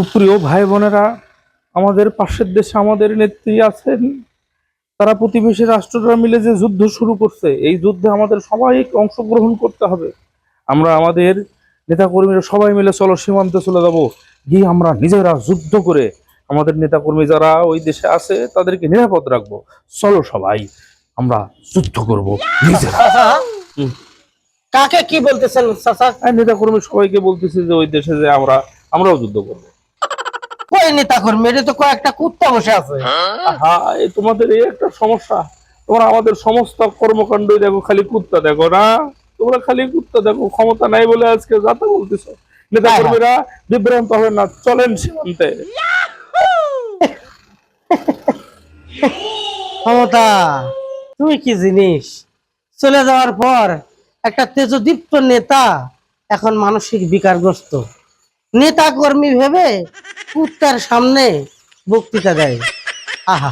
সুপ্রিয় ভাই বোনেরা, আমাদের পাশের দেশে আমাদের নেত্রী আছেন। তারা প্রতিবেশী রাষ্ট্ররা মিলে যে যুদ্ধ শুরু করছে, এই যুদ্ধে আমাদের সবাই অংশগ্রহণ করতে হবে। আমরা আমাদের নেতাকর্মীরা সবাই মিলে চলো সীমান্তে চলে যাব, গিয়ে আমরা নিজেরা যুদ্ধ করে আমাদের নেতাকর্মী যারা ওই দেশে আছে তাদেরকে নিরাপদ রাখবো। চলো সবাই আমরা যুদ্ধ করব নিজেরা। চাচা, কাকে কি বলতেছেন চাচা? নেতাকর্মী সবাইকে বলতেছি যে ওই দেশে যে আমরাও যুদ্ধ করবো। কই নেতা কর্মী? এটা তো কয়েকটা কুত্তা বসে আছে। হ্যাঁ, এই তোমাদের এই একটা সমস্যা। তোমরা আমাদের সমস্ত কর্মকাণ্ডই দেখো, খালি কুত্তা দেখো না। তোমরা খালি কুত্তা দেখো, ক্ষমতা নাই বলে আজকে যাতে বলতেছো। নেতা কর্মীরা বিভ্রান্ত হবে না, চলেন সীমান্তে। ক্ষমতা তুই কি জিনিস? চলে যাওয়ার পর একটা তেজদীপ্ত নেতা এখন মানসিক বিকারগ্রস্ত। নেতা কর্মী ভেবে কুত্তার সামনে বক্তৃতা দেয়। আহা,